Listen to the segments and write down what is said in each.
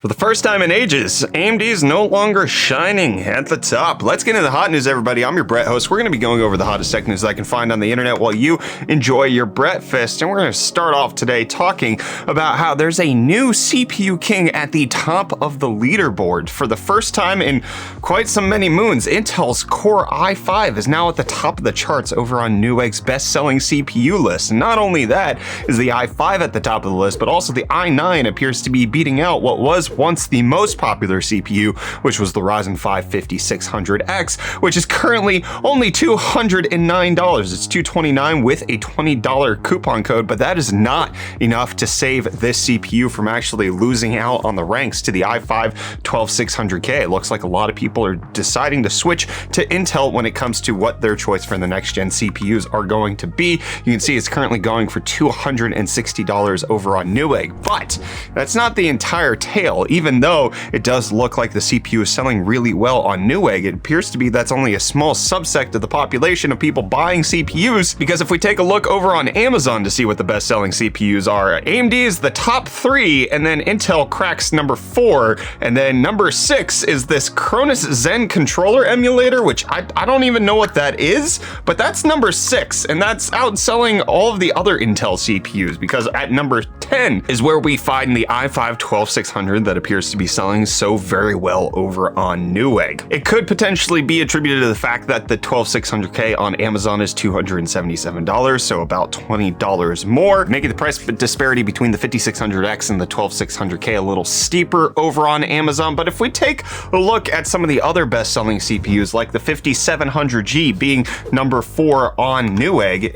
For the first time in ages, AMD is no longer shining at the top. Let's get into the hot news, everybody. I'm your Brett host. We're going to be going over the hottest tech news I can find on the internet while you enjoy your breakfast. And we're going to start off today talking about how there's a new CPU king at the top of the leaderboard. For the first time in quite some many moons, Intel's Core i5 is now at the top of the charts over on Newegg's best-selling CPU list. And not only that is the i5 at the top of the list, but also the i9 appears to be beating out what was once the most popular CPU, which was the Ryzen 5 5600X, which is currently only $209. It's $229 with a $20 coupon code, but that is not enough to save this CPU from actually losing out on the ranks to the i5 12600K. It looks like a lot of people are deciding to switch to Intel when it comes to what their choice for the next gen CPUs are going to be. You can see it's currently going for $260 over on Newegg, but that's not the entire tale. Even though it does look like the CPU is selling really well on Newegg, it appears to be that's only a small subsect of the population of people buying CPUs, because if we take a look over on Amazon to see what the best-selling CPUs are, AMD is the top 3, and then Intel cracks number 4, and then number 6 is this Cronus Zen controller emulator, which I don't even know what that is, but that's number 6, and that's outselling all of the other Intel CPUs, because at number 10 is where we find the i5 12600 that appears to be selling so very well over on Newegg. It could potentially be attributed to the fact that the 12600K on Amazon is $277, so about $20 more, making the price disparity between the 5600X and the 12600K a little steeper over on Amazon. But if we take a look at some of the other best-selling CPUs, like the 5700G being number 4 on Newegg,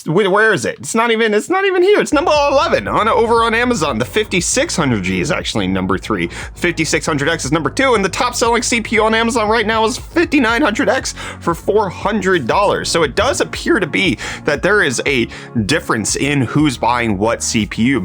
where is it? It's not even here. It's number 11 over on Amazon. The 5600G is actually number 3. The 5600X is number 2, and the top selling CPU on Amazon right now is 5900X for $400. So it does appear to be that there is a difference in who's buying what CPU.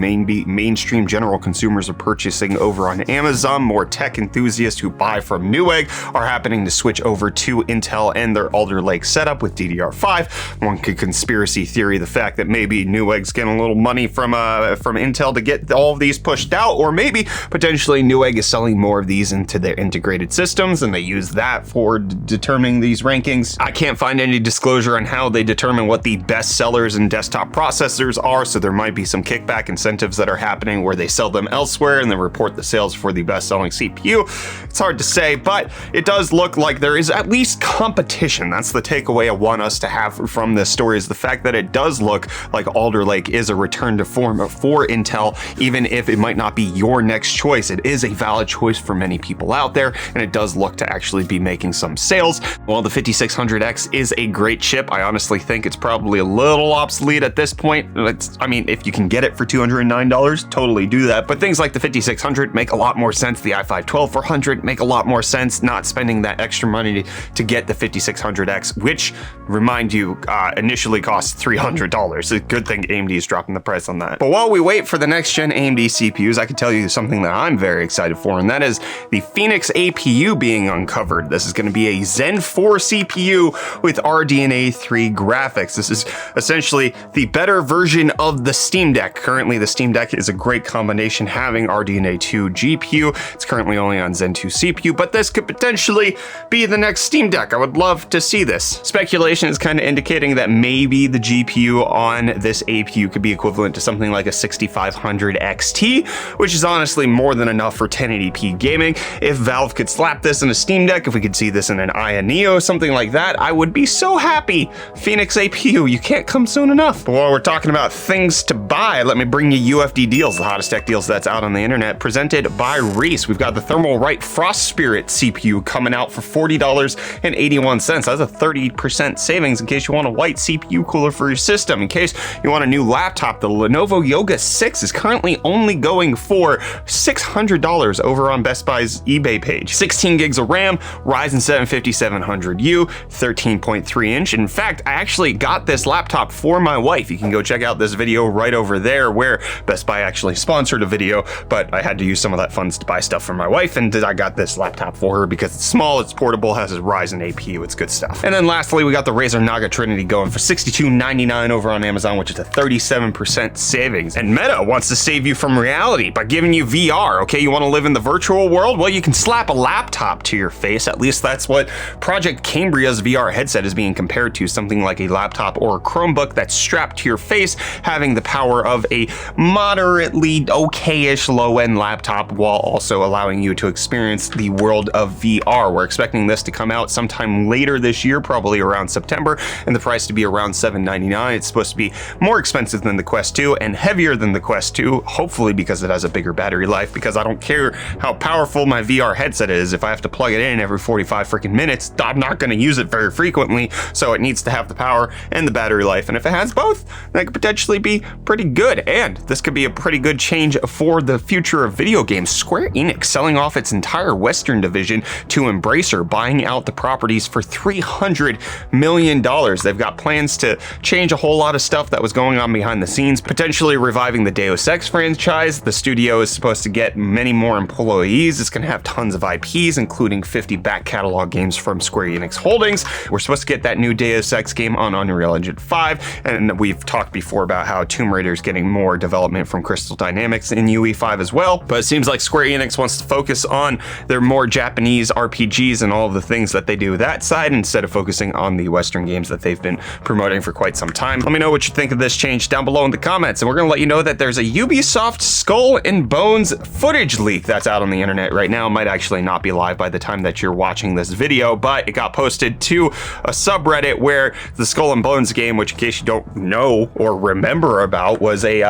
Mainstream general consumers are purchasing over on Amazon. More tech enthusiasts who buy from Newegg are happening to switch over to Intel and their Alder Lake setup with DDR5. One could conspiracy theory the fact that maybe Newegg's getting a little money from Intel to get all of these pushed out, or maybe potentially Newegg is selling more of these into their integrated systems and they use that for determining these rankings. I can't find any disclosure on how they determine what the best sellers in desktop processors are, so there might be some kickback incentives that are happening where they sell them elsewhere and then report the sales for the best selling CPU. It's hard to say, but it does look like there is at least competition. That's the takeaway I want us to have from this story, is the fact that it does look like Alder Lake is a return to form for Intel, even if it might not be your next choice. It is a valid choice for many people out there, and it does look to actually be making some sales. While the 5600X is a great chip, I honestly think it's probably a little obsolete at this point. If you can get it for $209, totally do that. But things like the 5600 make a lot more sense. The i5 12400 make a lot more sense, not spending that extra money to get the 5600X, which, remind you, initially cost $300. It's a good thing AMD is dropping the price on that. But while we wait for the next gen AMD CPUs, I can tell you something that I'm very excited for, and that is the Phoenix APU being uncovered. This is going to be a Zen 4 CPU with RDNA 3 graphics. This is essentially the better version of the Steam Deck. Currently, the Steam Deck is a great combination having RDNA 2 GPU. It's currently only on Zen 2 CPU, but this could potentially be the next Steam Deck. I would love to see this. Speculation is kind of indicating that maybe the GPU on this APU could be equivalent to something like a 6500 XT, which is honestly more than enough for 1080p gaming. If Valve could slap this in a Steam Deck, if we could see this in an Aya Neo, something like that, I would be so happy. Phoenix APU, you can't come soon enough. But while we're talking about things to buy, let me bring you UFD Deals, the hottest tech deals that's out on the internet, presented by Reece. We've got the Thermalright Frost Spirit CPU coming out for $40.81. That's a 30% savings in case you want a white CPU cooler for your system. In case you want a new laptop, the Lenovo Yoga 6 is currently only going for $600 over on Best Buy's eBay page. 16 gigs of RAM, Ryzen 7 5700U, 13.3 inch. In fact, I actually got this laptop for my wife. You can go check out this video right over there where Best Buy actually sponsored a video, but I had to use some of that funds to buy stuff for my wife, and I got this laptop for her because it's small, it's portable, has a Ryzen APU, it's good stuff. And then lastly, we got the Razer Naga Trinity going for $62.99 over on Amazon, which is a 37% savings. And Meta wants to save you from reality by giving giving you VR, okay? You want to live in the virtual world? Well, you can slap a laptop to your face. At least that's what Project Cambria's VR headset is being compared to, something like a laptop or a Chromebook that's strapped to your face, having the power of a moderately okay-ish low-end laptop while also allowing you to experience the world of VR. We're expecting this to come out sometime later this year, probably around September, and the price to be around $799. It's supposed to be more expensive than the Quest 2 and heavier than the Quest 2, hopefully because it has a bigger battery life, because I don't care how powerful my VR headset is. If I have to plug it in every 45 freaking minutes, I'm not going to use it very frequently, so it needs to have the power and the battery life, and if it has both, that could potentially be pretty good. And this could be a pretty good change for the future of video games. Square Enix selling off its entire Western division to Embracer, buying out the properties for $300 million. They've got plans to change a whole lot of stuff that was going on behind the scenes, potentially reviving the Deus Ex franchise. The studio is supposed to get many more employees. It's going to have tons of IPs, including 50 back catalog games from Square Enix Holdings. We're supposed to get that new Deus Ex game on Unreal Engine 5, and we've talked before about how Tomb Raider is getting more development from Crystal Dynamics in UE5 as well. But it seems like Square Enix wants to focus on their more Japanese RPGs and all of the things that they do that side, instead of focusing on the Western games that they've been promoting for quite some time. Let me know what you think of this change down below in the comments, and we're gonna let you know that there's a Ubisoft Skull and Bones footage leak that's out on the internet right now. It might actually not be live by the time that you're watching this video, but it got posted to a subreddit where the Skull and Bones game, which in case you don't know or remember about, was a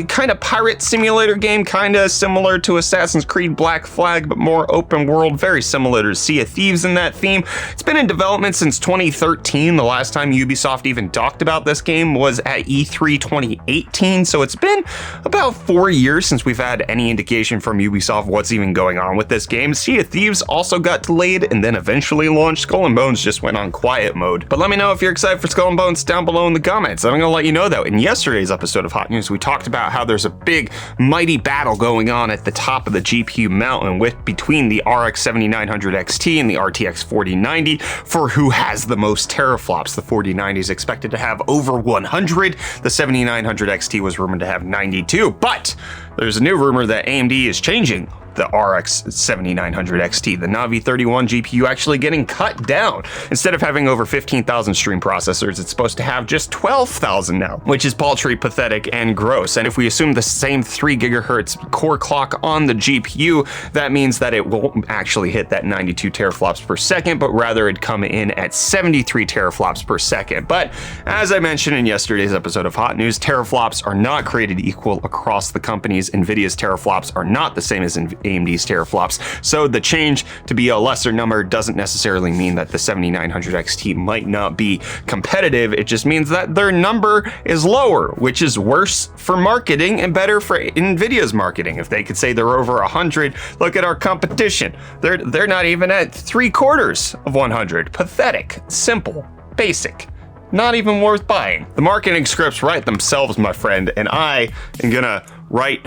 kind of pirate simulator game, kind of similar to Assassin's Creed Black Flag, but more open world, very similar to Sea of Thieves in that theme. It's been in development since 2013. The last time Ubisoft even talked about this game was at E3 2018, so it's been about 4 years since we've had any indication from Ubisoft what's even going on with this game. Sea of Thieves also got delayed and then eventually launched. Skull and Bones just went on quiet mode. But let me know if you're excited for Skull and Bones down below in the comments. I'm gonna let you know though, in yesterday's episode of Hot News, we talked about how there's a big mighty battle going on at the top of the GPU mountain between the RX 7900 XT and the RTX 4090 for who has the most teraflops. The 4090 is expected to have over 100. The 7900 XT was rumored to have 92, but there's a new rumor that AMD is changing the RX 7900 XT, the Navi 31 GPU, actually getting cut down. Instead of having over 15,000 stream processors, it's supposed to have just 12,000 now, which is paltry, pathetic, and gross. And if we assume the same 3 gigahertz core clock on the GPU, that means that it won't actually hit that 92 teraflops per second, but rather it'd come in at 73 teraflops per second. But as I mentioned in yesterday's episode of Hot News, teraflops are not created equal across the companies. NVIDIA's teraflops are not the same as AMD's teraflops, so the change to be a lesser number doesn't necessarily mean that the 7900 XT might not be competitive. It just means that their number is lower, which is worse for marketing and better for NVIDIA's marketing. If they could say they're over 100, look at our competition. They're not even at 3/4 of 100. Pathetic, simple, basic. Not even worth buying. The marketing scripts write themselves, my friend, and I am gonna write